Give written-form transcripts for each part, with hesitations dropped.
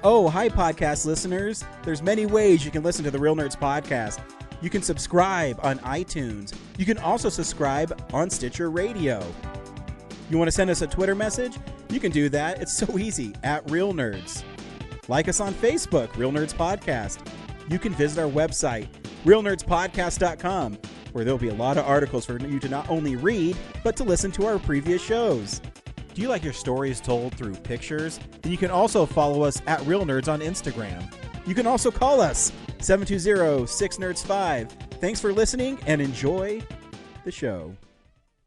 Oh, hi, podcast listeners. There's many ways you can listen to the Real Nerds podcast. You can subscribe on iTunes. You can also subscribe on Stitcher Radio. You want to send us a Twitter message? You can do that. It's so easy, at Real Nerds. Like us on Facebook, Real Nerds Podcast. You can visit our website, realnerdspodcast.com, where there'll be a lot of articles for you to not only read, but to listen to our previous shows. Do you like your stories told through pictures? Then you can also follow us at Real Nerds on Instagram. You can also call us, 720-6nerds5. Thanks for listening and enjoy the show.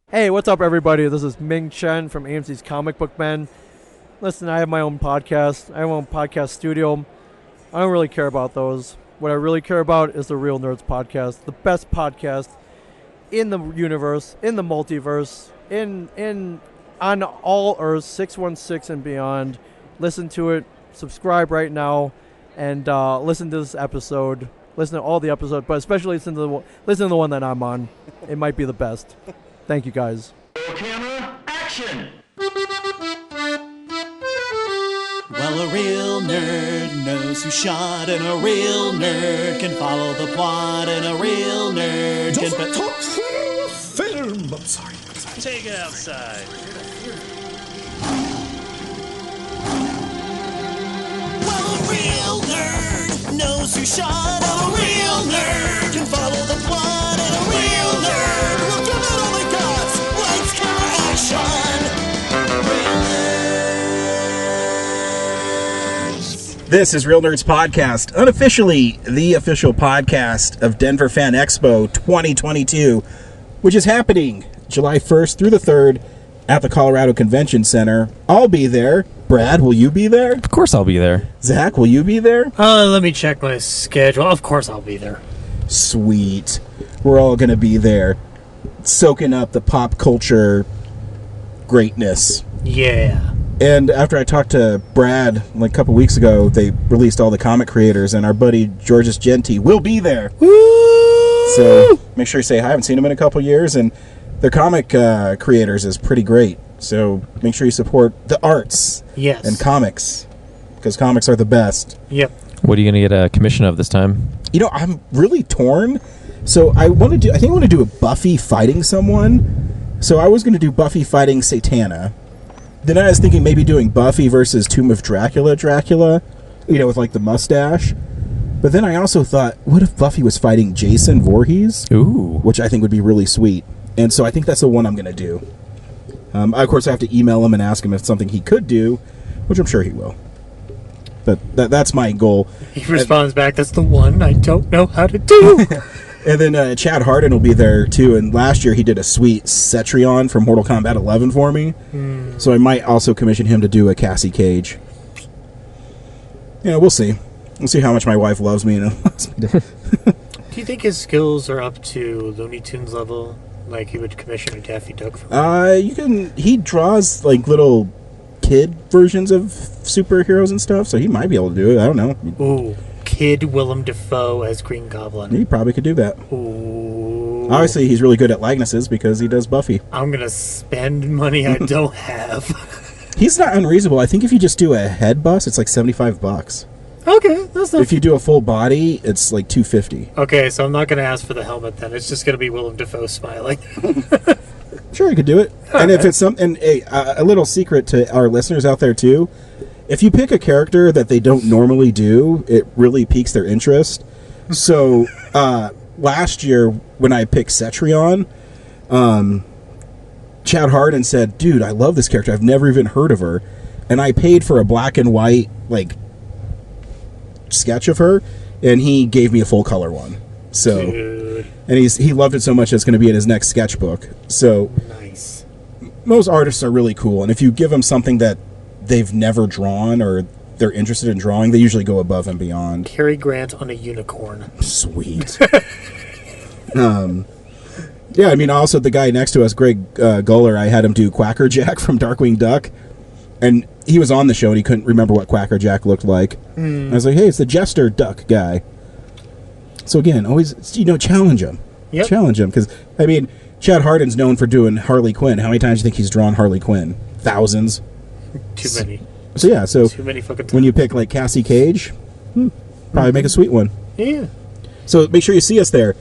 Hey, what's up, everybody? This is Ming Chen from AMC's Comic Book Men. Listen, I have my own podcast. I have my own podcast studio. I don't really care about those. What I really care about is the Real Nerds podcast, the best podcast in the universe, in the multiverse, on all Earths, 616 and beyond. Listen to it, subscribe right now, and listen to this episode. Listen to all the episodes, but especially listen to the one that I'm on. It might be the best. Thank you, guys. Camera, action! Well, a real nerd knows who shot, and a real nerd can follow the plot, and a real nerd can... talk film! I'm sorry. Take it outside. Well, a real nerd knows who shot, and a real nerd can follow the plot, and a real nerd will give it all they got. Lights, camera, action! Real nerds. This is Real Nerds Podcast, unofficially the official podcast of Denver Fan Expo 2022, which is happening July 1st through the 3rd at the Colorado Convention Center. I'll be there. Brad, will you be there? Of course I'll be there. Zach, will you be there? Let me check my schedule. Of course I'll be there. Sweet. We're all going to be there, soaking up the pop culture greatness. Yeah. And after I talked to Brad like a couple weeks ago, they released all the comic creators, and our buddy Georges Genti will be there. Woo! So make sure you say hi. I haven't seen him in a couple years, and their comic creators is pretty great. So make sure you support the arts and comics, because comics are the best. Yep. What are you going to get a commission of this time? You know, I'm really torn. So I want to do a Buffy fighting someone. So I was going to do Buffy fighting Satana. Then I was thinking maybe doing Buffy versus Tomb of Dracula, you know, with like the mustache. But then I also thought, what if Buffy was fighting Jason Voorhees? Ooh. Which I think would be really sweet. And so I think that's the one I'm going to do. Of course, I have to email him and ask him if it's something he could do, which I'm sure he will. But that's my goal. He responds back, that's the one I don't know how to do. And then Chad Harden will be there, too. And last year he did a sweet Cetrion from Mortal Kombat 11 for me. So I might also commission him to do a Cassie Cage. You know, we'll see. We'll see how much my wife loves me and allows me to. Do you think his skills are up to Looney Tunes level? Like he would commission a Daffy Duck from he draws like little kid versions of superheroes and stuff, so he might be able to do it. I don't know. Ooh, Kid Willem Dafoe as Green Goblin. He probably could do that. Ooh. Obviously, he's really good at likenesses because he does Buffy. I'm gonna spend money I don't have. He's not unreasonable. I think if you just do a head bust, it's like $75. Okay, that's not... If you do a full body, it's like $250. Okay, so I'm not going to ask for the helmet then. It's just going to be Willem Dafoe smiling. Sure, you could do it. And if it's a little secret to our listeners out there too, if you pick a character that they don't normally do, it really piques their interest. So last year when I picked Cetrion, Chad Harden said, "Dude, I love this character. I've never even heard of her," and I paid for a black and white sketch of her, and he gave me a full color one. So, Dude. And he loved it so much it's going to be in his next sketchbook. So, nice. Most artists are really cool, and if you give them something that they've never drawn or they're interested in drawing, they usually go above and beyond. Cary Grant on a unicorn. Sweet. Yeah, I mean, also the guy next to us, Greg Guller, I had him do Quackerjack from Darkwing Duck. And he was on the show and he couldn't remember what Quackerjack looked like. I was like, hey, it's the Jester Duck guy. So again, always, challenge him. Yep. Challenge him. Because, I mean, Chad Harden's known for doing Harley Quinn. How many times do you think he's drawn Harley Quinn? Thousands. Too many. So yeah, so Too many fucking times. when you pick like Cassie Cage, probably make a sweet one. Yeah. So make sure you see us there.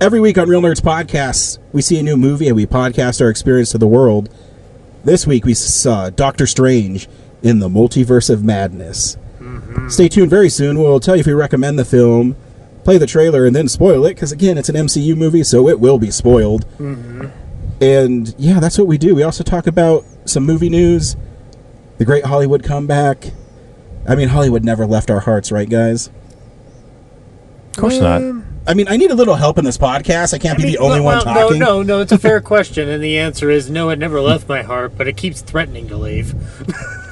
Every week on Real Nerds Podcasts, we see a new movie and we podcast our experience to the world. This week we saw Doctor Strange in the Multiverse of Madness. Stay tuned very soon. We'll tell you if we recommend the film, play the trailer, and then spoil it, because again, it's an MCU movie, so it will be spoiled. And yeah, that's what we do. We also talk about some movie news, the great Hollywood comeback. I mean, Hollywood never left our hearts, right, guys? Of course not. I mean, I need a little help in this podcast. I can't be the only one talking. No, it's a fair question, and the answer is no, it never left my heart, but it keeps threatening to leave.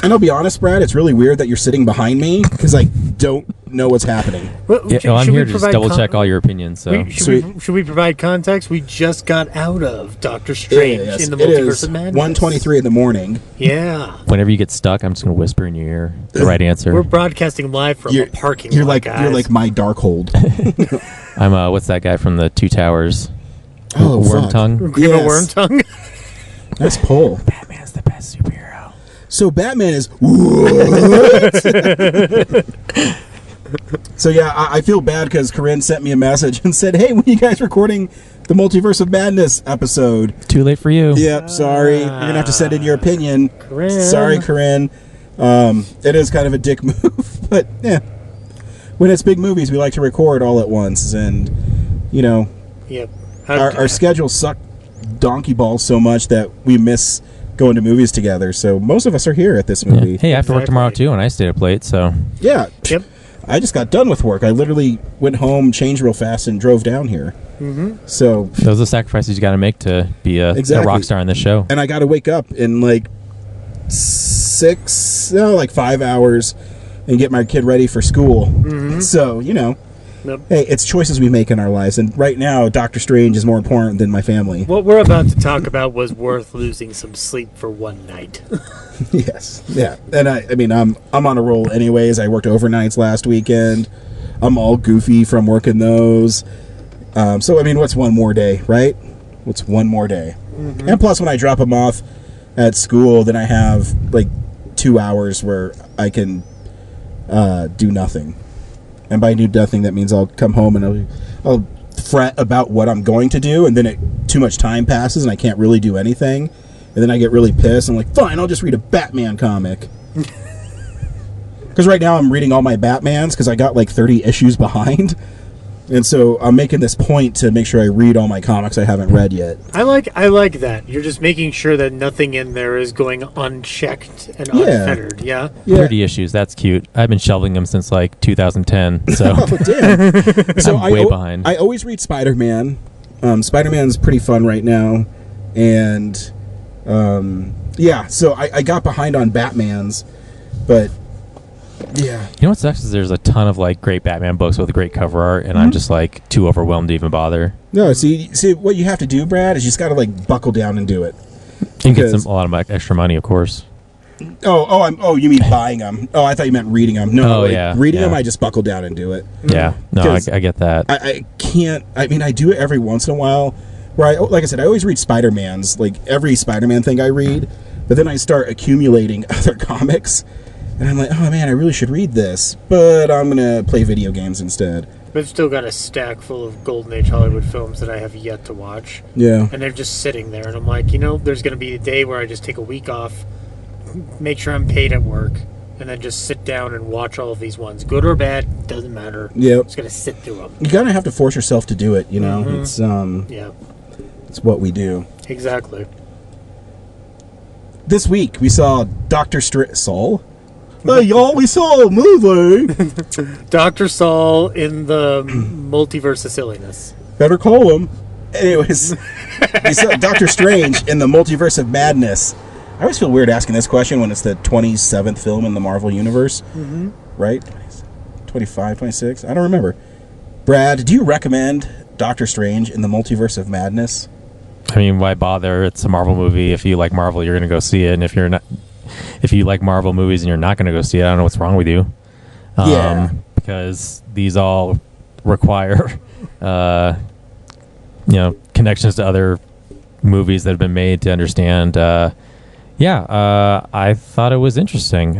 And I'll be honest, Brad, it's really weird that you're sitting behind me, because I don't know what's happening. Yeah, well, I'm here to just double check all your opinions. So Should we provide context? We just got out of Doctor Strange Yes, in the it Multiverse is of Madness. 1:23 in the morning. Yeah. whenever you get stuck, I'm just going to whisper in your ear the right answer. We're broadcasting live from a parking You're lot, like guys. you're like my Darkhold. I'm what's that guy from the Two Towers? Oh, Worm fuck. Tongue. Give Yes. a worm tongue. Nice pull. Batman's the best superhero. So Batman is. So yeah, I feel bad because Corinne sent me a message and said, "Hey, when are you guys recording the Multiverse of Madness episode?" Too late for you. Yep, sorry. You're gonna have to send in your opinion. Corinne. Sorry, Corinne. It is kind of a dick move, but yeah. When it's big movies, we like to record all at once, and you know, Yep. our schedules suck donkey balls so much that we miss going to movies together. So most of us are here at this Yeah. movie. Hey, I have to work Exactly. tomorrow too, and I stayed up late. So Yeah. Yep. I just got done with work. I literally went home, changed real fast, and drove down here. So, those are the sacrifices you got to make to be a Exactly. rock star on this show. and I got to wake up in like 5 hours and get my kid ready for school. So, you know, Yep. hey, it's choices we make in our lives. And right now, Doctor Strange is more important than my family. What we're about to talk about was worth losing some sleep for one night. Yes. Yeah. And I mean, I'm on a roll anyways. I worked overnights last weekend. I'm all goofy from working those. So, I mean, what's one more day, right? What's one more day? And plus, when I drop them off at school, then I have like 2 hours where I can do nothing. And by do nothing, that means I'll come home and I'll fret about what I'm going to do, and then too much time passes and I can't really do anything. And then I get really pissed. I'm like, fine, I'll just read a Batman comic. Because right now I'm reading all my Batmans because I got like 30 issues behind. And so I'm making this point to make sure I read all my comics I haven't read yet. I like that. You're just making sure that nothing in there is going unchecked and Yeah. unfettered. Yeah. Yeah. 30 issues. That's cute. I've been shelving them since like 2010. So Oh, damn. So I'm way behind. I always read Spider-Man. Spider-Man's pretty fun right now. And yeah, so I got behind on Batman's. But yeah. you know what sucks is there's a ton of like great Batman books with great cover art, and I'm just like too overwhelmed to even bother. No, see what you have to do, Brad, is you just got to like buckle down and do it. And get Because- a lot of extra money, of course. Oh, you mean buying them? Oh, I thought you meant reading them. No, Oh, like, yeah, reading them, yeah. I just buckle down and do it. Yeah, no, 'Cause I get that. I can't. I mean, I do it every once in a while. Where like I said, I always read Spider-Man's, like every Spider-Man thing I read, but then I start accumulating other comics, and I'm like, oh man, I really should read this, but I'm gonna play video games instead. But I've still got a stack full of Golden Age Hollywood films that I have yet to watch. Yeah. And they're just sitting there. And I'm like, there's going to be a day where I just take a week off, make sure I'm paid at work, and then just sit down and watch all of these ones. Good or bad, doesn't matter. Yep. Just going to sit through them. You gotta have to force yourself to do it. You know, Yeah, it's what we do. exactly. This week we saw Doctor Saul. Hey y'all, we saw a movie. Dr. Saul in the Multiverse of Silliness. Better call him. Anyways, we saw Doctor Strange in the Multiverse of Madness. I always feel weird asking this question when it's the 27th film in the Marvel Universe. Right? 25, 26? I don't remember. Brad, do you recommend Doctor Strange in the Multiverse of Madness? I mean, why bother? It's a Marvel movie. If you like Marvel, you're going to go see it. And if you like Marvel movies and you're not going to go see it, I don't know what's wrong with you. Yeah. Because these all require, connections to other movies that have been made to understand, Yeah, I thought it was interesting.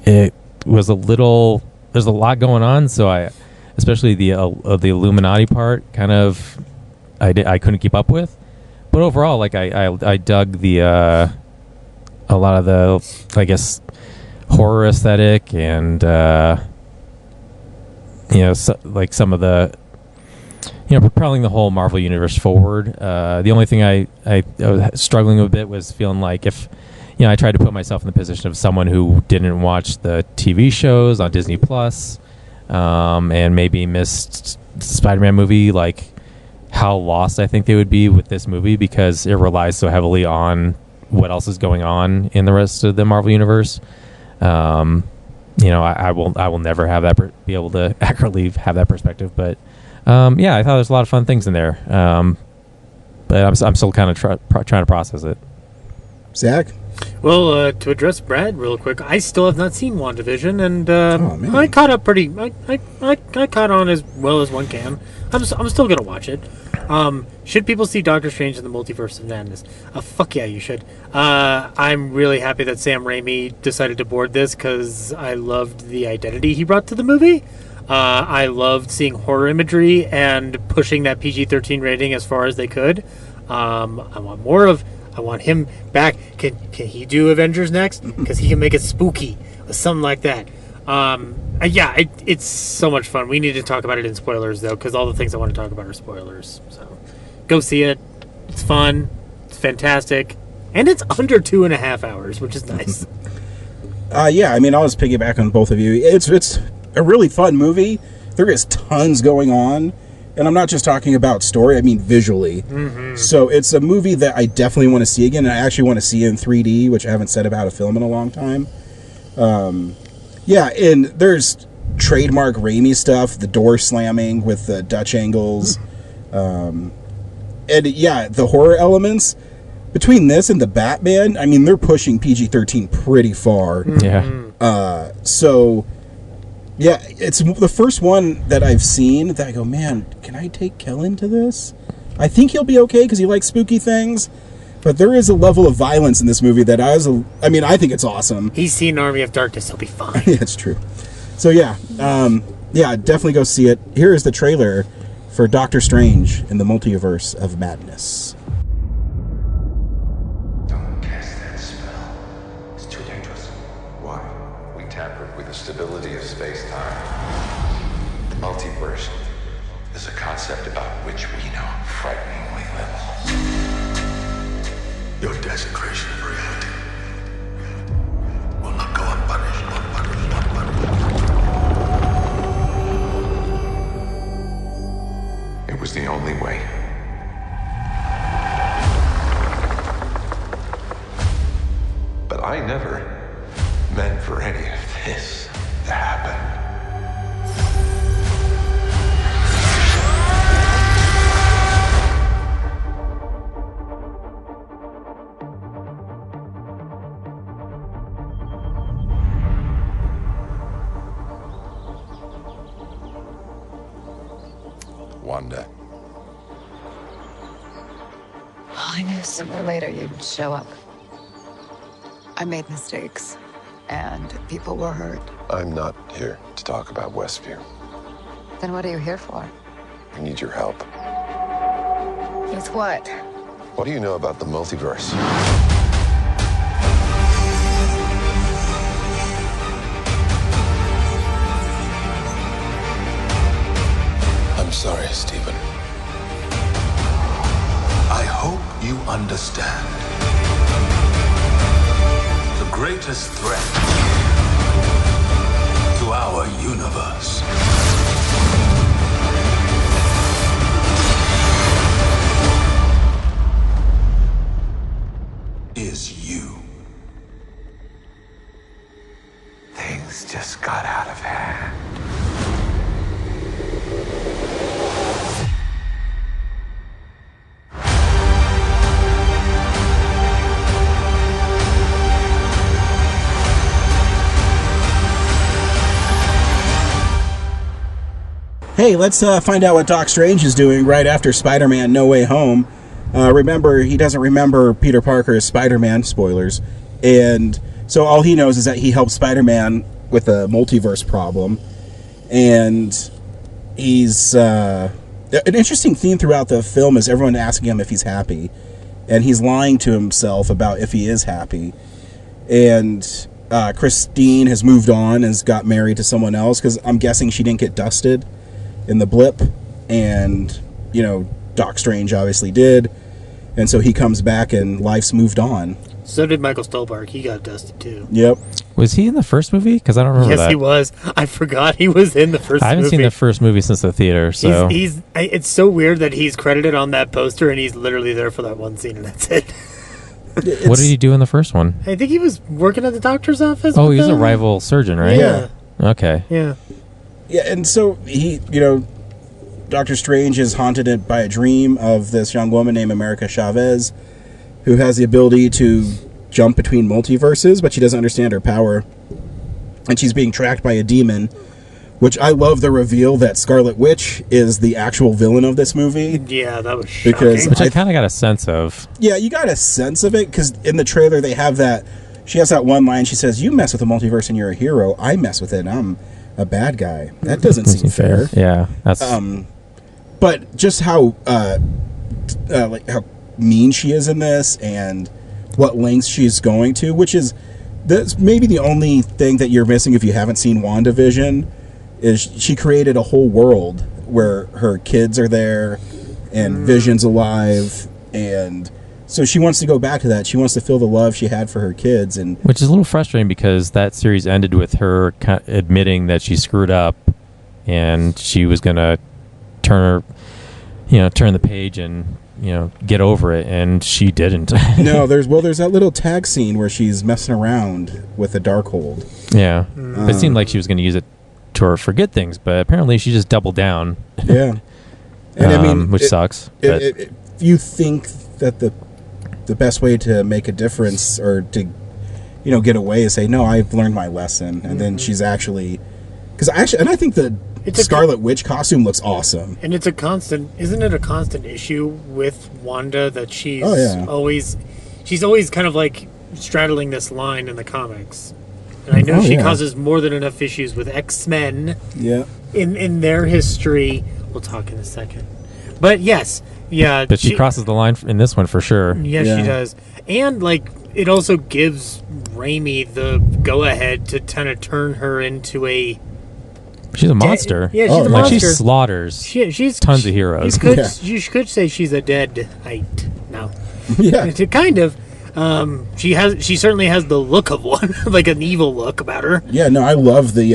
It was a little. There's a lot going on, so especially the Illuminati part, kind of, I couldn't keep up with. But overall, like I dug a lot of the, I guess, horror aesthetic and like some of the, propelling the whole Marvel universe forward. The only thing I was struggling a bit was feeling like if, I tried to put myself in the position of someone who didn't watch the TV shows on Disney Plus, and maybe missed the Spider-Man movie, like how lost I think they would be with this movie because it relies so heavily on what else is going on in the rest of the Marvel universe. I will never have that be able to accurately have that perspective, but I thought there's a lot of fun things in there. But I'm still kind of trying to process it. Zach? Well, to address Brad real quick, I still have not seen WandaVision, and I caught up pretty. I caught on as well as one can. I'm still gonna watch it. Should people see Doctor Strange in the Multiverse of Madness? Fuck yeah, you should. I'm really happy that Sam Raimi decided to board this because I loved the identity he brought to the movie. I loved seeing horror imagery and pushing that PG-13 rating as far as they could. I want more of. I want him back. Can he do Avengers next? Because he can make it spooky or something like that. It's so much fun. We need to talk about it in spoilers, though, because all the things I want to talk about are spoilers. So go see it. It's fun. It's fantastic. And it's under 2.5 hours, which is nice. I'll just piggyback on both of you. It's a really fun movie. There is tons going on. And I'm not just talking about story, I mean visually. Mm-hmm. So it's a movie that I definitely want to see again. And I actually want to see in 3D, which I haven't said about a film in a long time. And there's trademark Raimi stuff, the door slamming with the Dutch angles. The horror elements. Between this and the Batman, I mean, they're pushing PG-13 pretty far. Yeah. It's the first one that I've seen that I go, man, can I take Kellen to this? I think he'll be okay because he likes spooky things. But there is a level of violence in this movie that I think it's awesome. He's seen Army of Darkness. He'll be fine. Yeah, it's true. So, definitely go see it. Here is the trailer for Doctor Strange in the Multiverse of Madness. Don't cast that spell. It's too dangerous. Why? We tampered with the stability of space-time. The multiverse is a concept about which we know frighteningly little. Your desecration of reality will not go unpunished. It was the only way. But I never meant for any of this to happen. Wanda. I knew sooner or later you'd show up. I made mistakes, and people were hurt. I'm not here to talk about Westview. Then what are you here for? I need your help. With what? What do you know about the multiverse? I'm sorry, Stephen. I hope you understand. The greatest threat to our universe is you. Things just got out of hand. Hey, let's find out what Doc Strange is doing right after Spider-Man No Way Home. remember, he doesn't remember Peter Parker as Spider-Man, spoilers, and so all he knows is that he helped Spider-Man with a multiverse problem, and he's... an interesting theme throughout the film is everyone asking him if he's happy, and he's lying to himself about if he is happy, and Christine has moved on and has got married to someone else, because I'm guessing she didn't get dusted in the blip, and, Doc Strange obviously did, and so he comes back and life's moved on. So did Michael Stolberg. He got dusted too. Yep. Was he in the first movie? Because I don't remember that. Yes, he was. I forgot he was in the first movie. I haven't seen the first movie since the theater, so... It's so weird that he's credited on that poster and he's literally there for that one scene and that's it. What did he do in the first one? I think he was working at the doctor's office. Oh, he was a rival surgeon, right? Yeah. Okay. Yeah. Yeah, and so he, Doctor Strange is haunted by a dream of this young woman named America Chavez, who has the ability to jump between multiverses, but she doesn't understand her power. And she's being tracked by a demon, which I love the reveal that Scarlet Witch is the actual villain of this movie. Yeah, that was shocking. Which I kind of got a sense of. Yeah, you got a sense of it, because in the trailer they have that... She has that one line, she says, "You mess with the multiverse and you're a hero. I mess with it and I'm a bad guy." That doesn't seem fair. Yeah, that's... But just how how mean she is in this, and what lengths she's going to, which is that's maybe the only thing that you're missing if you haven't seen WandaVision, is she created a whole world where her kids are there and Vision's alive, and so she wants to go back to that. She wants to feel the love she had for her kids, and which is a little frustrating because that series ended with her admitting that she screwed up and she was going to turn the page and get over it, and she didn't. No, there's that little tag scene where she's messing around with the Darkhold. Yeah, it seemed like she was going to use it to forget things, but apparently she just doubled down. Yeah, and which sucks. If you think that the best way to make a difference or to get away is say, no, I've learned my lesson, and then she's actually, and I think the Scarlet Witch costume looks awesome. And it's isn't it a constant issue with Wanda that she's always kind of like straddling this line in the comics. And I know she causes more than enough issues with X-Men in their history. We'll talk in a second. But yes, yeah. But she crosses the line in this one for sure. Yes, she does. And it also gives Raimi the go-ahead to kind of turn her into a... She's a monster. Yeah, she's a monster. She slaughters she's tons of heroes. You could say she's a deadite now. Yeah. Kind of. She certainly has the look of one, like an evil look about her. Yeah, no, I love the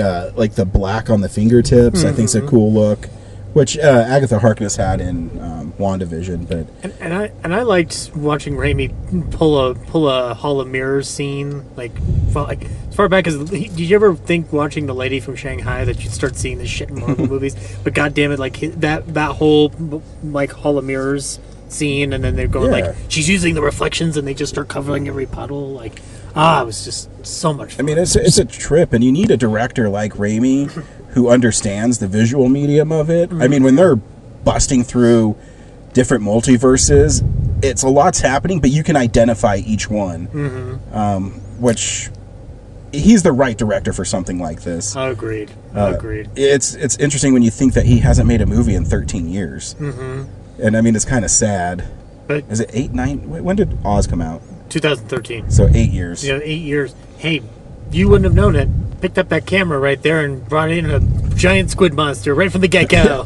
the black on the fingertips. I think it's a cool look, which Agatha Harkness had in WandaVision. But and I liked watching Raimi pull a Hall of Mirrors scene, like as far back as. Did you ever think watching The Lady from Shanghai that you'd start seeing this shit in Marvel movies? But goddamn it, that whole Hall of Mirrors scene, and then they're going she's using the reflections, and they just start covering every puddle. It was just so much fun. I mean, it's a trip, and you need a director like Raimi who understands the visual medium of it. I mean, when they're busting through different multiverses, it's a lot's happening, but you can identify each one. Which he's the right director for something like this. Agreed. It's interesting when you think that he hasn't made a movie in 13 years. And I mean, it's kind of sad. But is it 8, 9? When did Oz come out? 2013. So 8 years. Yeah, 8 years. Hey, you wouldn't have known it. Picked up that camera right there and brought in a giant squid monster right from the get-go.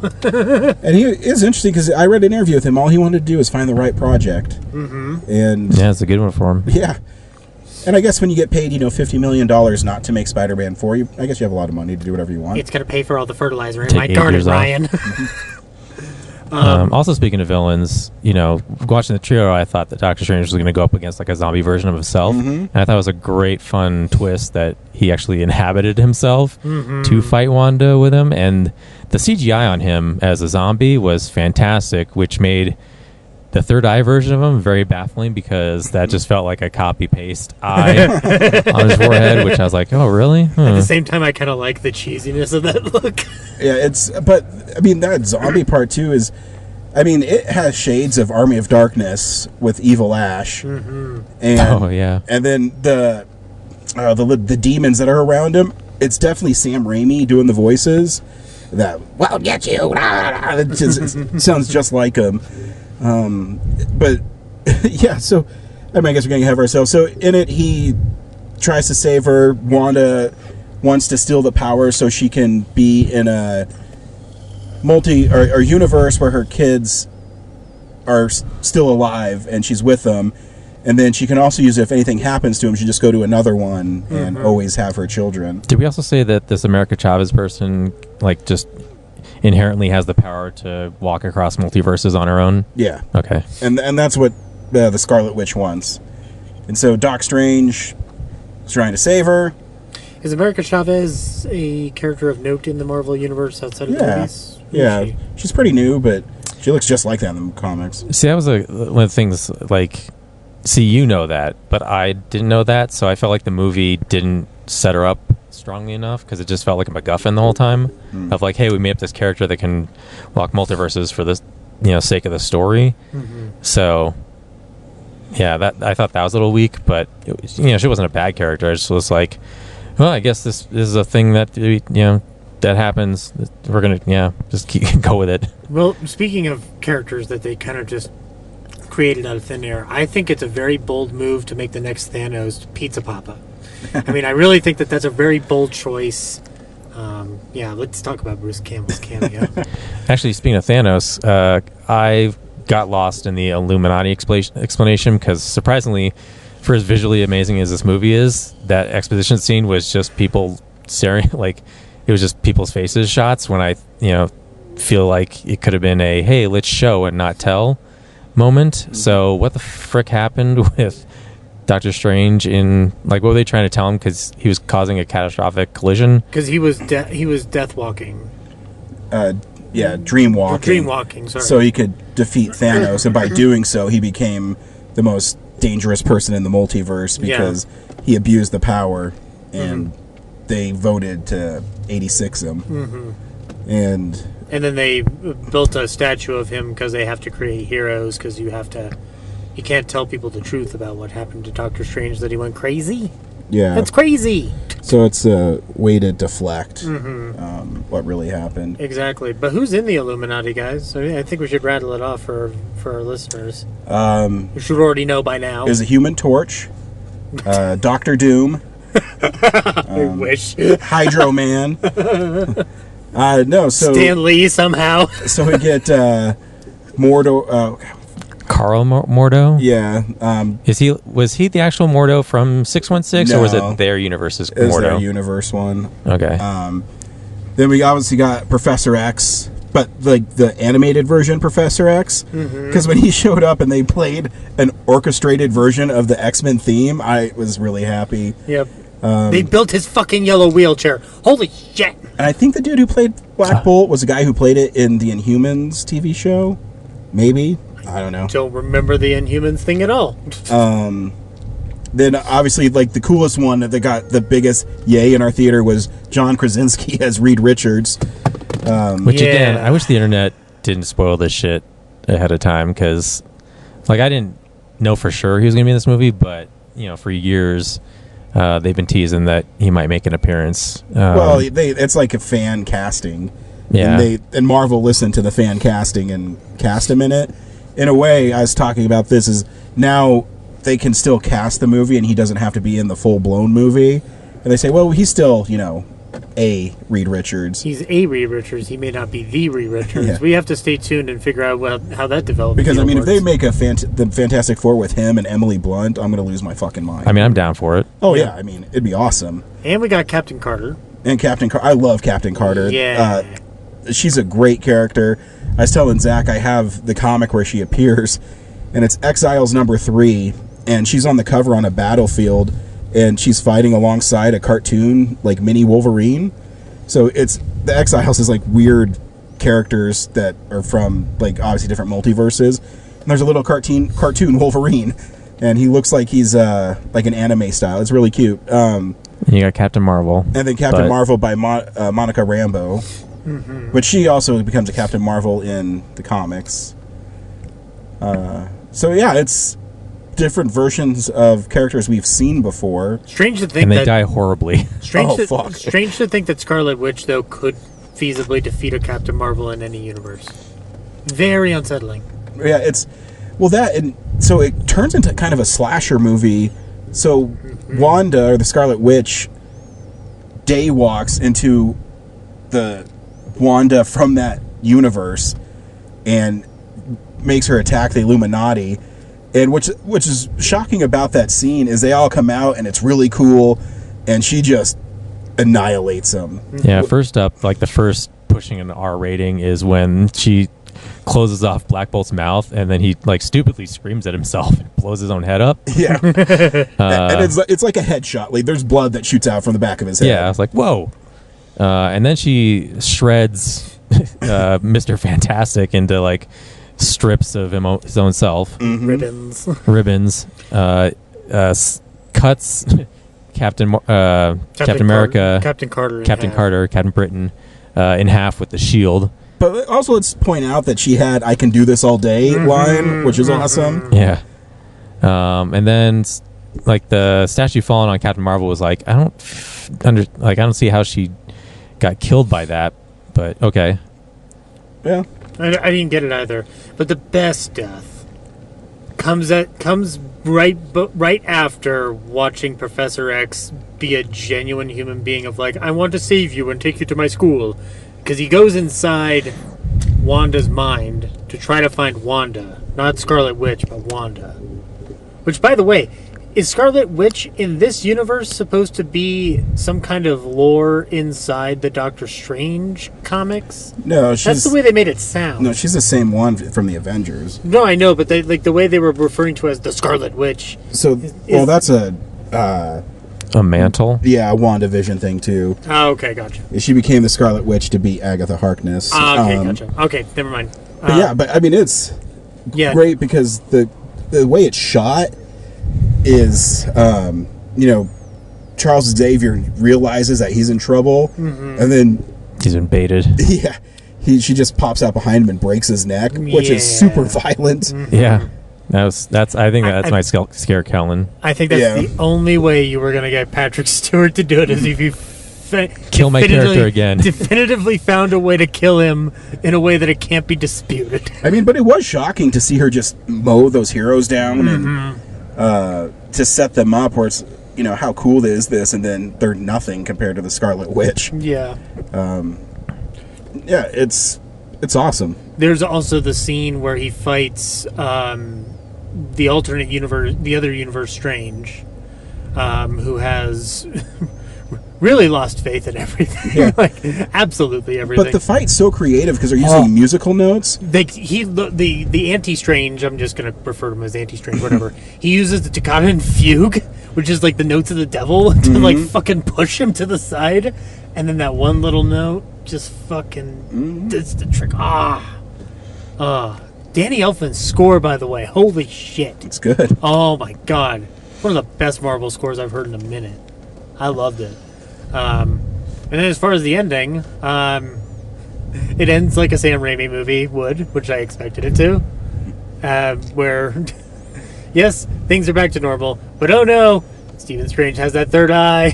And he is interesting because I read an interview with him. All he wanted to do is find the right project. And yeah, it's a good one for him. Yeah. And I guess when you get paid, $50 million not to make Spider-Man 4, I guess you have a lot of money to do whatever you want. It's going to pay for all the fertilizer in my garden, Ryan. Also, speaking of villains, watching the trio, I thought that Doctor Strange was going to go up against a zombie version of himself, and I thought it was a great, fun twist that he actually inhabited himself to fight Wanda with him, and the CGI on him as a zombie was fantastic, which made the third eye version of him very baffling because that just felt like a copy-paste eye on his forehead, which I was like, oh, really? At the same time, I kind of like the cheesiness of that look. Yeah, but I mean, that zombie part too is I mean, it has shades of Army of Darkness with Evil Ash, and and then the demons that are around him. It's definitely Sam Raimi doing the voices. That "We'll get you." It sounds just like him. But yeah, so I guess we're getting ahead of ourselves. So in it, he tries to save her. Wanda wants to steal the power so she can be in a or universe where her kids are still alive and she's with them, and then she can also use it if anything happens to him. She just go to another one and always have her children. Did we also say that this America Chavez person just inherently has the power to walk across multiverses on her own? Yeah. Okay. And that's what the Scarlet Witch wants. And so Doc Strange is trying to save her. Is America Chavez a character of note in the Marvel universe outside of the movies? Yeah, she's pretty new, but she looks just like that in the comics. See, that was one of the things, you know that, but I didn't know that, so I felt like the movie didn't set her up strongly enough, because it just felt like a MacGuffin the whole time, of hey, we made up this character that can walk multiverses for this, sake of the story. So, yeah, that I thought that was a little weak, but, she wasn't a bad character. I just was like, well, I guess this is a thing that, that happens. We're gonna just go with it. Well, speaking of characters that they kind of just created out of thin air, I think it's a very bold move to make the next Thanos Pizza Papa. I mean, I really think that that's a very bold choice. Let's talk about Bruce Campbell's cameo. Actually, speaking of Thanos, I got lost in the Illuminati explanation, because surprisingly, for as visually amazing as this movie is, that exposition scene was just people staring it was just people's faces shots, when I, feel like it could have been a, hey, let's show and not tell moment. So what the frick happened with Doctor Strange in, what were they trying to tell him? Because he was causing a catastrophic collision. Because he was death walking. Dream walking. Dream walking, sorry. So he could defeat Thanos, and by doing so, he became the most dangerous person in the multiverse, because he abused the power, and they voted to 86 him. And then they built a statue of him because they have to create heroes, because you can't tell people the truth about what happened to Doctor Strange, that he went crazy. Yeah. That's crazy. So it's a way to deflect what really happened. Exactly. But who's in the Illuminati, guys? I think we should rattle it off for our listeners. You should already know by now. There's a Human Torch, Doctor Doom, I wish. Hydro Man. So Stan Lee somehow. So we get Mordo. Carl Mordo? Yeah. Was he the actual Mordo from 616, or was it their universe's Mordo? It was their universe one. Okay. Then we obviously got Professor X, but the animated version Professor X, because when he showed up and they played an orchestrated version of the X-Men theme, I was really happy. Yep. They built his fucking yellow wheelchair. Holy shit! And I think the dude who played Black Bolt was the guy who played it in the Inhumans TV show. Maybe. I don't know. Don't remember the Inhumans thing at all. Then obviously, the coolest one that got the biggest yay in our theater was John Krasinski as Reed Richards. Which again, I wish the internet didn't spoil this shit ahead of time, because I didn't know for sure he was going to be in this movie, but for years they've been teasing that he might make an appearance. It's like a fan casting. Yeah. And Marvel listened to the fan casting and cast him in it. In a way, I was talking about this, is now they can still cast the movie and he doesn't have to be in the full-blown movie. And they say, well, he's still, a Reed Richards. He's a Reed Richards. He may not be the Reed Richards. Yeah. We have to stay tuned and figure out how that develops. Because, if they make the Fantastic Four with him and Emily Blunt, I'm going to lose my fucking mind. I'm down for it. Oh, yeah. It'd be awesome. And we got Captain Carter. And Captain Carter. I love Captain Carter. Yeah. She's a great character. I was telling Zach I have the comic where she appears, and it's Exiles #3, and she's on the cover on a battlefield, and she's fighting alongside a cartoon, mini Wolverine. So the Exiles is weird characters that are from, obviously different multiverses. And there's a little cartoon Wolverine, and he looks like he's an anime style. It's really cute. You got Captain Marvel. And then Captain Marvel by Monica Rambeau. But she also becomes a Captain Marvel in the comics. So yeah, it's different versions of characters we've seen before. Strange to think and they that die horribly. Strange fuck. Strange to think that Scarlet Witch though could feasibly defeat a Captain Marvel in any universe. Very unsettling. Yeah, it's and so it turns into kind of a slasher movie. So Wanda, or the Scarlet Witch, day walks into the Wanda from that universe and makes her attack the Illuminati. And which is shocking about that scene is they all come out and it's really cool, and she just annihilates them. Yeah, first up, like the first pushing an R rating is when she closes off Black Bolt's mouth, and then he like stupidly screams at himself and blows his own head up. Yeah, and it's like a headshot. Like there's blood that shoots out from the back of his head. Yeah, I was like, whoa. And then she shreds Mr. Fantastic into like strips of his own self. Mm-hmm. Ribbons. Cuts Captain America, Captain Carter, Captain Britain in half with the shield. But also, let's point out that she had "I can do this all day" line, which is awesome. Yeah. And then, like the statue falling on Captain Marvel was like, I don't see how she got killed by that, but okay. Yeah. I didn't get it either. But the best death comes right after watching Professor X be a genuine human being of like, I want to save you and take you to my school. Because he goes inside Wanda's mind to try to find Wanda. Not Scarlet Witch, but Wanda. Which, by the way, is Scarlet Witch in this universe supposed to be some kind of lore inside the Doctor Strange comics? No, that's the way they made it sound. No, she's the same one from the Avengers. No, I know, but the way they were referring to her as the Scarlet Witch. So, that's a mantle? Yeah, a WandaVision thing, too. Oh, okay, gotcha. She became the Scarlet Witch to beat Agatha Harkness. Okay, gotcha. Okay, never mind. But I mean, it's great because the way it's shot is, Charles Xavier realizes that he's in trouble, and then he's been baited. Yeah, she just pops out behind him and breaks his neck, which is super violent. Yeah. I think that's my scare Kellen. I think that's the only way you were going to get Patrick Stewart to do it is if you kill my character again. Definitively found a way to kill him in a way that it can't be disputed. I mean, but it was shocking to see her just mow those heroes down and to set them up where it's, how cool is this, and then they're nothing compared to the Scarlet Witch. Yeah. It's awesome. There's also the scene where he fights the alternate universe, the other universe, Strange, who has really lost faith in everything. Yeah. Like, absolutely everything. But the fight's so creative because they're using musical notes. The anti-Strange, I'm just going to refer to him as anti-Strange, whatever. He uses the toccata and fugue, which is like the notes of the devil, to like fucking push him to the side. And then that one little note just fucking does the trick. Danny Elfman's score, by the way, holy shit. It's good. Oh my god. One of the best Marvel scores I've heard in a minute. I loved it. And then as far as the ending, it ends like a Sam Raimi movie would, which I expected it to. Where, yes, things are back to normal, but oh no, Stephen Strange has that third eye.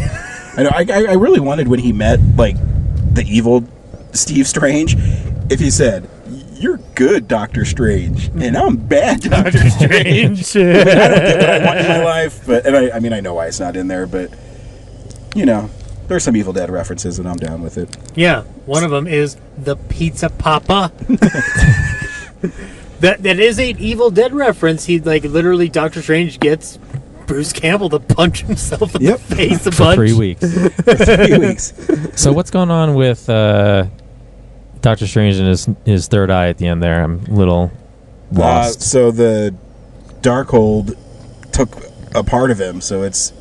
I know. I really wanted when he met like the evil Steve Strange, if he said, "You're good, Doctor Strange, and I'm bad, Doctor Strange." I don't get what I want in my life, but I mean I know why it's not in there, but there's some Evil Dead references, and I'm down with it. Yeah, one of them is the Pizza Papa. That is an Evil Dead reference. He literally Doctor Strange gets Bruce Campbell to punch himself in the face a for bunch. 3 weeks. For 3 weeks. So what's going on with Doctor Strange and his third eye at the end there? I'm a little lost. So the Darkhold took a part of him, so it's,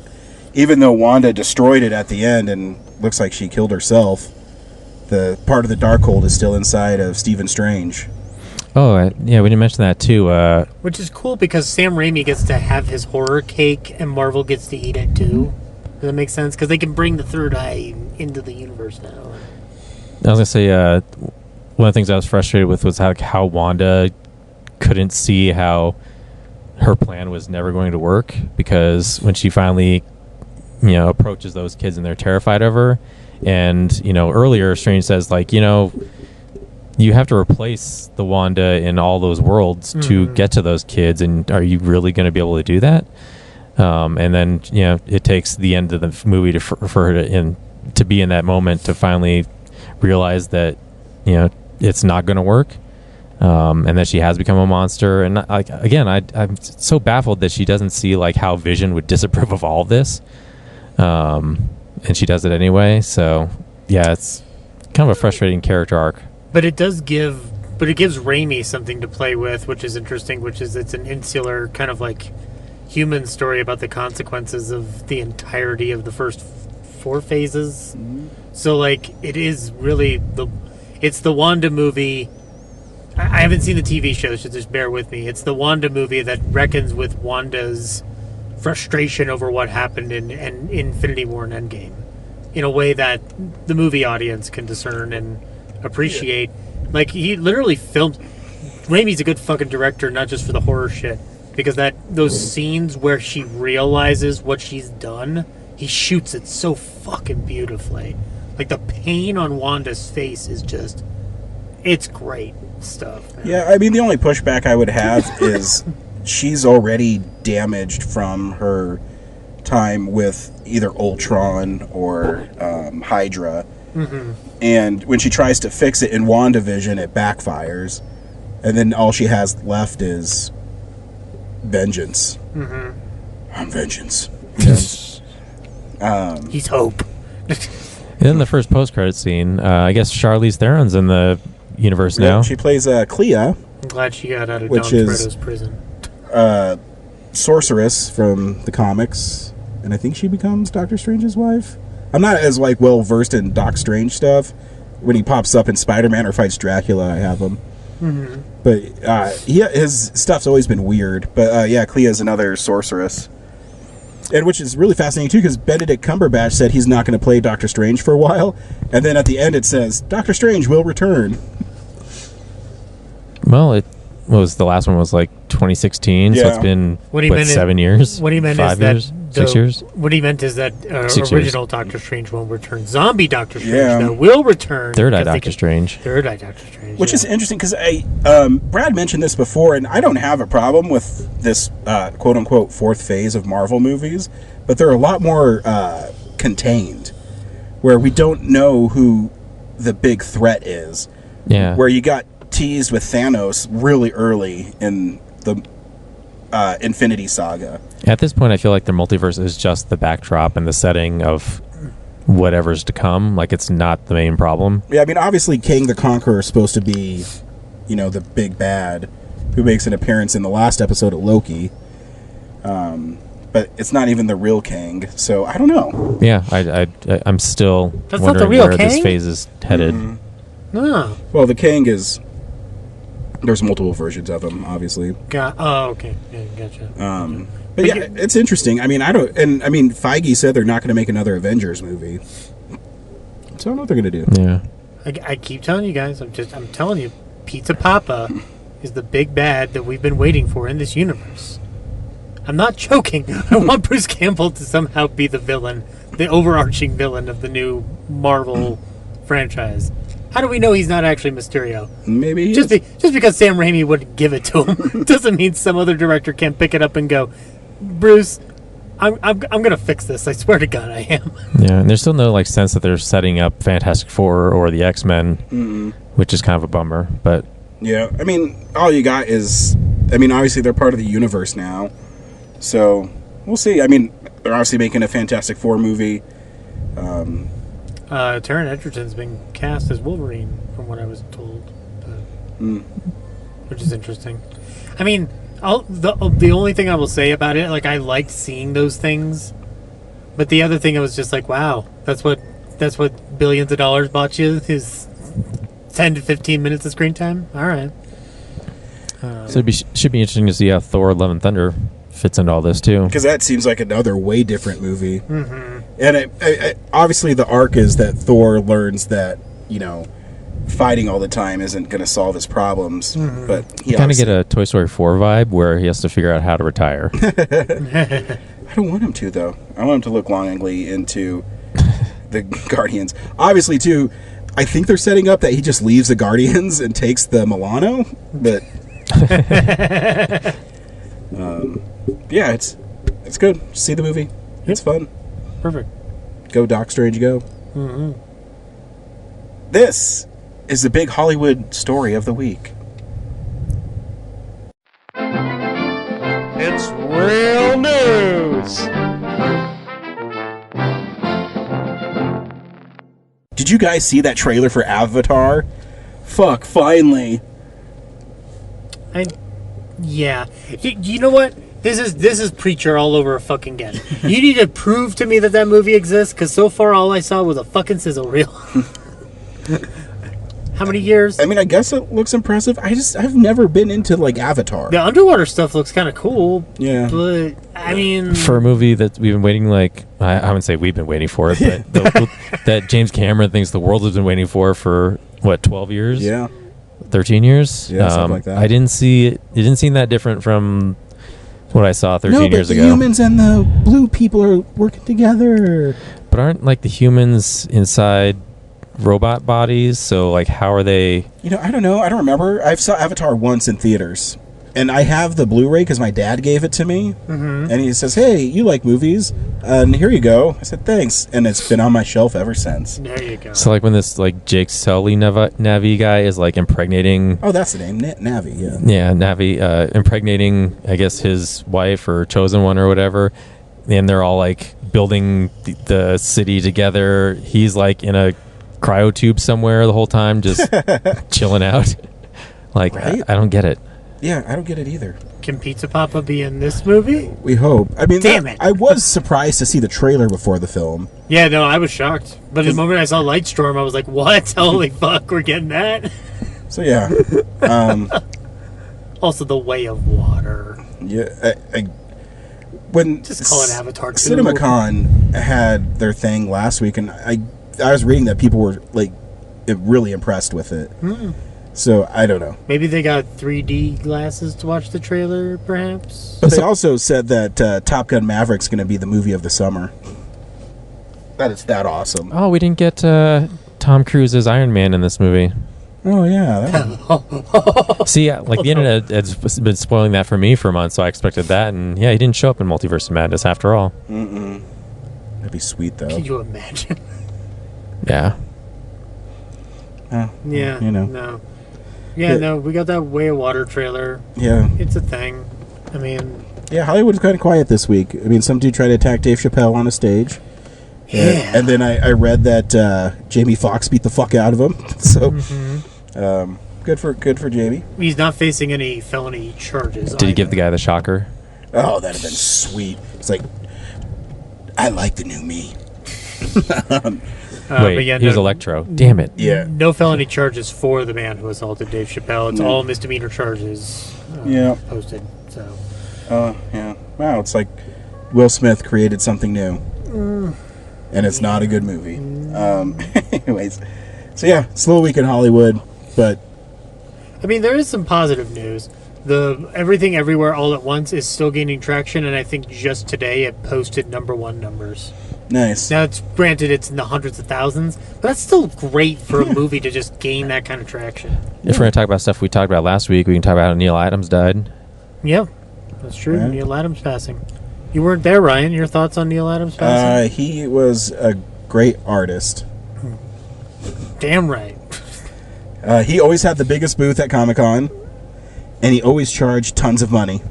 even though Wanda destroyed it at the end and looks like she killed herself, the part of the Darkhold is still inside of Stephen Strange. Oh, yeah, we didn't mention that too. Which is cool because Sam Raimi gets to have his horror cake and Marvel gets to eat it too. Does that make sense? Because they can bring the third eye into the universe now. I was going to say, one of the things I was frustrated with was how Wanda couldn't see how her plan was never going to work, because when she finally, approaches those kids and they're terrified of her, and earlier Strange says, like, you have to replace the Wanda in all those worlds to get to those kids, and are you really going to be able to do that? And then it takes the end of the movie for her to be in that moment to finally realize that it's not going to work, and that she has become a monster. And I'm so baffled that she doesn't see like how Vision would disapprove of all of this, and she does it anyway. So yeah, it's kind of a frustrating character arc. But it gives Raimi something to play with, which is interesting. Which is, it's an insular kind of like human story about the consequences of the entirety of the first 4 phases. So like, it is really it's the Wanda movie. I haven't seen the TV show, so just bear with me. It's the Wanda movie that reckons with Wanda's frustration over what happened in Infinity War and Endgame, in a way that the movie audience can discern and appreciate. Like, he literally filmed. Raimi's a good fucking director, not just for the horror shit, because those scenes where she realizes what she's done, he shoots it so fucking beautifully. Like, the pain on Wanda's face is just, it's great stuff, man. Yeah, I mean, the only pushback I would have is she's already damaged from her time with either Ultron or Hydra. And when she tries to fix it in WandaVision, it backfires, and then all she has left is vengeance. I'm vengeance. He's hope. And then the first post-credit scene, I guess Charlize Theron's in the universe now. She plays Clea. I'm glad she got out of which Don is Toretto's prison. Sorceress from the comics, and I think she becomes Doctor Strange's wife. I'm not as well versed in Doc Strange stuff. When he pops up in Spider-Man or fights Dracula, I have him. But his stuff's always been weird. But yeah, Clea's another sorceress, and which is really fascinating too, because Benedict Cumberbatch said he's not going to play Doctor Strange for a while, and then at the end it says Doctor Strange will return. Well, the last one was like 2016, so it's been 7 years. What he meant 5 is years, that 6 years. What he meant is that original Doctor Strange won't return. Zombie Doctor Strange though, will return. Third Eye Doctor Strange. Which is interesting, because Brad mentioned this before, and I don't have a problem with this quote unquote 4th phase of Marvel movies, but they're a lot more contained, where we don't know who the big threat is. Yeah. Where you got teased with Thanos really early in the Infinity Saga. At this point, I feel like the multiverse is just the backdrop and the setting of whatever's to come. Like, it's not the main problem. Yeah, I mean, obviously King the Conqueror is supposed to be, the big bad who makes an appearance in the last episode of Loki. But it's not even the real King, so I don't know. Yeah, I'm still That's wondering not the real where King? this phase is headed. No. Well, the King is... There's multiple versions of him, obviously. Okay. Yeah, gotcha. But yeah, it's interesting. I mean, Feige said they're not going to make another Avengers movie. So I don't know what they're going to do. Yeah. I keep telling you guys, I'm telling you, Pizza Papa is the big bad that we've been waiting for in this universe. I'm not joking. I want Bruce Campbell to somehow be the villain, the overarching villain of the new Marvel franchise. How do we know he's not actually Mysterio? Maybe he just is. Just because Sam Raimi wouldn't give it to him doesn't mean some other director can't pick it up and go, Bruce, I'm gonna fix this. I swear to God, I am. Yeah, and there's still no sense that they're setting up Fantastic Four or the X-Men, which is kind of a bummer. But yeah, I mean, all you got is, obviously they're part of the universe now, so we'll see. I mean, they're obviously making a Fantastic Four movie. Taron Egerton's been cast as Wolverine, from what I was told, which is interesting. I mean, the only thing I will say about it, I liked seeing those things, but the other thing I was just like, wow, that's what billions of dollars bought you, is 10 to 15 minutes of screen time. All right. So it should be interesting to see how Thor: Love and Thunder fits into all this too, because that seems like another way different movie. And obviously the arc is that Thor learns that fighting all the time isn't going to solve his problems. But he kind of get a Toy Story 4 vibe where he has to figure out how to retire. I don't want him to, though. I want him to look longingly into the Guardians. Obviously, too, I think they're setting up that he just leaves the Guardians and takes the Milano. But yeah, it's good. See the movie. It's fun. Perfect. Go Doc Strange, go. This is the big Hollywood story of the week. It's real news. Did you guys see that trailer for Avatar? Fuck, finally. Yeah. You know what? This is Preacher all over fucking again. You need to prove to me that movie exists, because so far all I saw was a fucking sizzle reel. How many years? I mean, I guess it looks impressive. I've never been into, like, Avatar. The underwater stuff looks kind of cool. Yeah. But, I mean... For a movie that we've been waiting, like... I wouldn't say we've been waiting for it, but that James Cameron thinks the world has been waiting for, what, 12 years? Yeah. 13 years? Yeah, something like that. I didn't see it. It didn't seem that different from what I saw 13 years ago. No, but the humans and the blue people are working together. But aren't, like, the humans inside robot bodies? So, like, how are they... You know, I don't know. I don't remember. I saw Avatar once in theaters. And I have the Blu-ray because my dad gave it to me. And he says, hey, you like movies? And here you go. I said, thanks. And it's been on my shelf ever since. There you go. So, like, when this, like, Jake Sully Navi guy is, like, impregnating... Oh, that's the name. Navi, yeah. Yeah, Navi, impregnating, I guess, his wife or chosen one or whatever. And they're all, like, building the city together. He's, like, in a cryo tube somewhere the whole time, just chilling out. Like, right? I don't get it. Yeah, I don't get it either. Can Pizza Papa be in this movie? We hope. I mean, Damn it. I was surprised to see the trailer before the film. Yeah, no, I was shocked. But the moment I saw Lightstorm, I was like, what? Holy fuck, we're getting that? So, yeah. Also, The Way of Water. Yeah, when Just call it Avatar 2. CinemaCon had their thing last week, and I was reading that people were, like, really impressed with it. So, I don't know. Maybe they got 3D glasses to watch the trailer, perhaps? But they also said that Top Gun Maverick's going to be the movie of the summer. That is that awesome. Oh, we didn't get Tom Cruise's Iron Man in this movie. Oh, yeah. See, like, the internet has been spoiling that for me for months, so I expected that. And, yeah, he didn't show up in Multiverse of Madness after all. That'd be sweet, though. Can you imagine? Yeah. Yeah, you know. no. Yeah, no, we got that Way of Water trailer. Yeah. It's a thing. I mean... Yeah, Hollywood was kind of quiet this week. I mean, some dude tried to attack Dave Chappelle on a stage. Yeah. And then I read that Jamie Foxx beat the fuck out of him. So, good for Jamie. He's not facing any felony charges. Did he give the guy the shocker? Oh, that'd have been sweet. It's like, I like the new me. Wait, but yeah, he was Electro. Damn it. Yeah. No felony charges for the man who assaulted Dave Chappelle. It's No. all misdemeanor charges posted. So. Yeah. Wow, it's like Will Smith created something new. And it's not a good movie. Anyways. So yeah, slow week in Hollywood, but... I mean, there is some positive news. The Everything Everywhere All at Once is still gaining traction, and I think just today it posted #1 numbers. Nice. Now, it's granted it's in the hundreds of thousands, but that's still great for a movie to just gain that kind of traction. If we're going to talk about stuff we talked about last week, we can talk about how Neil Adams died. Yeah, that's true. Yeah. Neil Adams passing. You weren't there, Ryan. Your thoughts on Neil Adams passing? He was a great artist. Damn right. He always had the biggest booth at Comic-Con, and he always charged tons of money.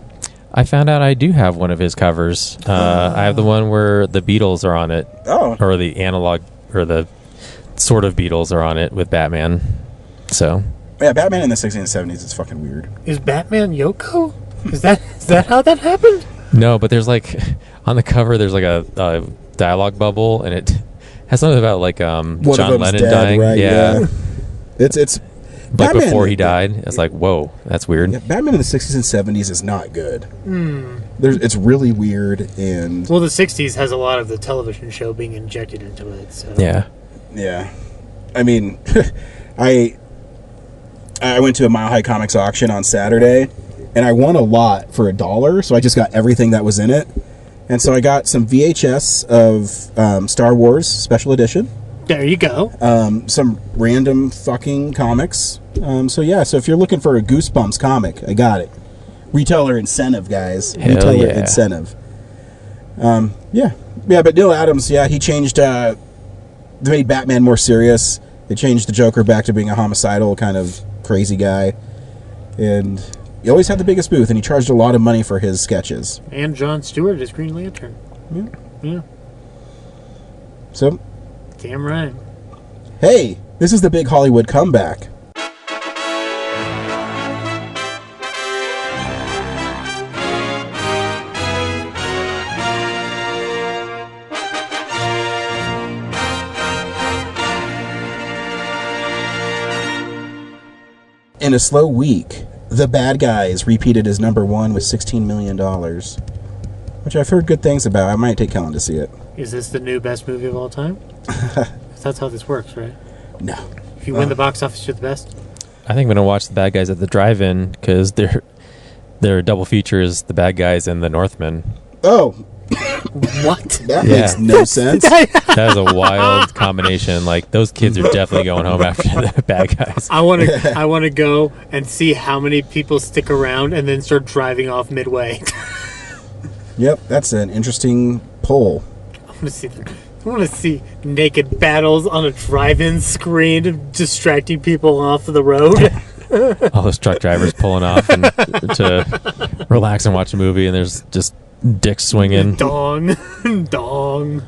I found out I do have one of his covers. I have the one where the Beatles are on it. Oh. Or the analog, or the sort of Beatles are on it with Batman. So. Yeah, Batman in the 60s and 70s is fucking weird. Is Batman Yoko? Is that how that happened? No, but there's like, on the cover, there's like a dialogue bubble, and it has something about like John Lennon dead, dying. Right? Yeah. It's Like Batman, before he died, it's like, whoa, that's weird. Yeah, Batman in the 60s and 70s is not good. It's really weird, and... Well, the 60s has a lot of the television show being injected into it, so... Yeah. Yeah. I mean, I I went to a Mile High Comics auction on Saturday, and I won a lot for $1, so I just got everything that was in it. And so I got some VHS of Star Wars Special Edition. There you go. Some random fucking comics. So if you're looking for a Goosebumps comic, I got it. Retailer incentive, guys. Hell Retailer yeah. incentive. Yeah, but Neil Adams, he changed. They made Batman more serious. They changed the Joker back to being a homicidal kind of crazy guy, and he always had the biggest booth, and he charged a lot of money for his sketches. And Jon Stewart as Green Lantern. Yeah. So, Damn right. hey, this is the big Hollywood comeback. In a slow week, The Bad Guys repeated as #1 with $16 million, which I've heard good things about. I might take Kellen to see it. Is this the new best movie of all time? That's how this works, right? No. If you win the box office, you're the best? I think I'm gonna watch The Bad Guys at the drive-in because their double features The Bad Guys and The Northman. Oh. What? That makes no sense. That is a wild combination. Like, those kids are definitely going home after The Bad Guys. I want to go and see how many people stick around and then start driving off midway. Yep, that's an interesting poll. I want to see naked battles on a drive-in screen distracting people off the road. All those truck drivers pulling off and to relax and watch a movie, and there's just dicks swinging. Dong. Dong.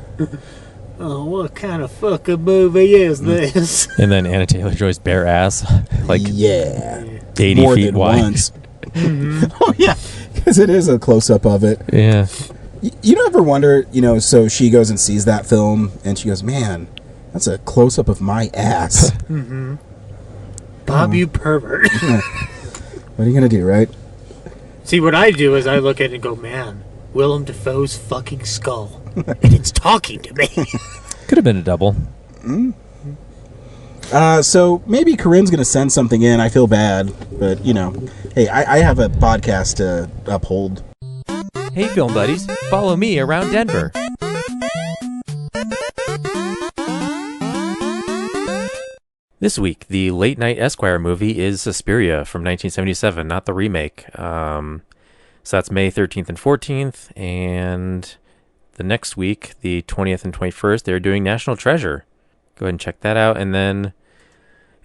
Oh, what kind of fucking movie is this? And then Anna Taylor-Joy's bare ass, like 80 More feet than wide. once. Oh, yeah, because it is a close-up of it. Yeah. You don't ever wonder, so she goes and sees that film, and she goes, man, that's a close-up of my ass. Mm-hmm. Bob, you pervert. What are you going to do, right? See, what I do is I look at it and go, man, Willem Dafoe's fucking skull. And it's talking to me. Could have been a double. So maybe Corinne's going to send something in. I feel bad, but, hey, I have a podcast to uphold. Hey, film buddies, follow me around Denver. This week, the late night Esquire movie is Suspiria from 1977, not the remake. So that's May 13th and 14th, and the next week, the 20th and 21st, they're doing National Treasure. Go ahead and check that out. And then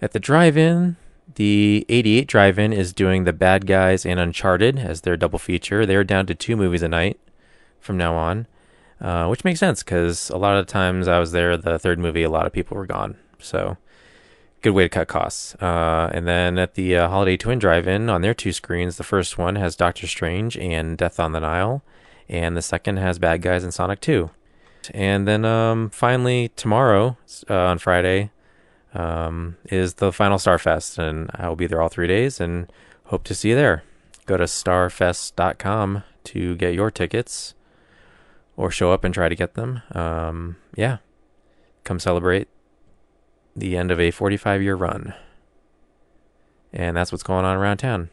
at the drive-in, the 88 drive-in is doing The Bad Guys and Uncharted as their double feature. They're down to 2 movies a night from now on, which makes sense because a lot of the times I was there, the third movie, a lot of people were gone. So good way to cut costs. And then at the Holiday Twin drive-in, on their 2 screens, the first one has Doctor Strange and Death on the Nile, and the second has Bad Guys and Sonic 2. And then finally tomorrow, on Friday, is the final Starfest, and I will be there all 3 days and hope to see you there. Go to starfest.com to get your tickets or show up and try to get them. Come celebrate the end of a 45-year run. And that's what's going on around town.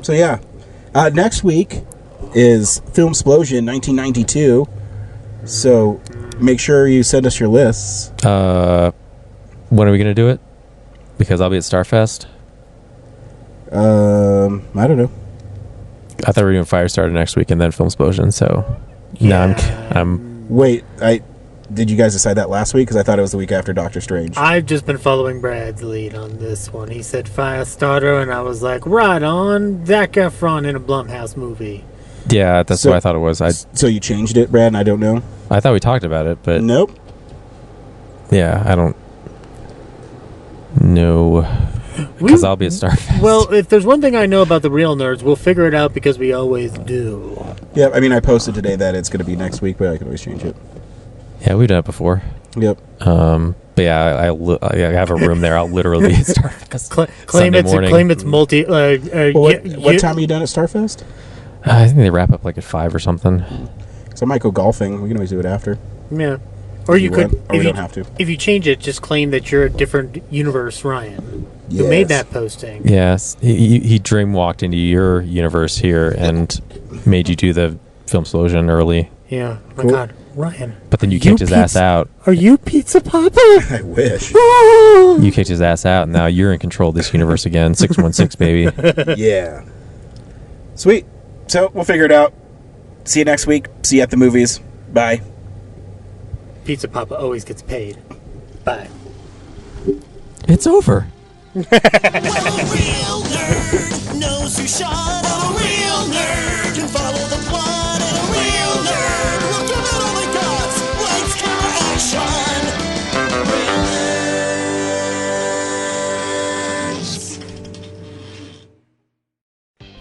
So yeah, next week is Film Explosion 1992. So make sure you send us your lists. When are we going to do it? Because I'll be at Starfest. I don't know. I thought we were doing Firestarter next week and then Film Explosion. So now I'm. Wait, did you guys decide that last week? Because I thought it was the week after Doctor Strange. I've just been following Brad's lead on this one. He said Firestarter, and I was like, right on, Zac Efron in a Blumhouse movie. Yeah, that's what I thought it was. So you changed it, Brad, and I don't know? I thought we talked about it, but... Nope. Yeah, I don't know. Because I'll be at Starfest. Well, if there's one thing I know about the real nerds, we'll figure it out because we always do. Yeah, I mean, I posted today that it's going to be next week, but I can always change it. Yeah, we've done it before. Yep. But yeah, I have a room there. I'll literally be at Starfest. Claim it's multi. What time are you done at Starfest? I think they wrap up like at 5 or something. So I might go golfing. We can always do it after. Yeah. Or you could, or we don't have to. If you change it, just claim that you're a different universe Ryan who made that posting. Yes, he dreamwalked into your universe here and made you do the film explosion early. Yeah, my God, Ryan. But then you kicked his ass out. Are you Pizza Papa? I wish. You kicked his ass out, and now you're in control of this universe again. 616, baby. Yeah. Sweet. So we'll figure it out. See you next week. See you at the movies. Bye. Pizza Papa always gets paid. Bye. It's over. Well, a real nerd knows who shot. A real nerd can follow the plot. And a real nerd will give it all they got. Lights, camera, action. Real nerds.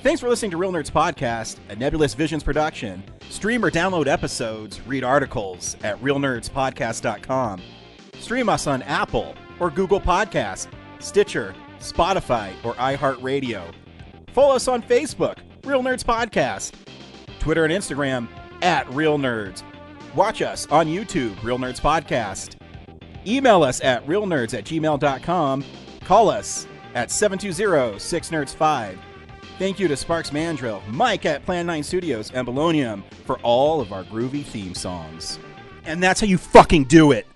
Thanks for listening to Real Nerds Podcast, a Nebulous Visions production. Stream or download episodes, read articles at realnerdspodcast.com. Stream us on Apple or Google Podcasts, Stitcher, Spotify, or iHeartRadio. Follow us on Facebook, Real Nerds Podcast, Twitter and Instagram at Real Nerds. Watch us on YouTube, Real Nerds Podcast. Email us at realnerds@gmail.com. Call us at 720-6nerds5. Thank you to Sparks Mandrill, Mike at Plan 9 Studios, and Bolognium for all of our groovy theme songs. And that's how you fucking do it.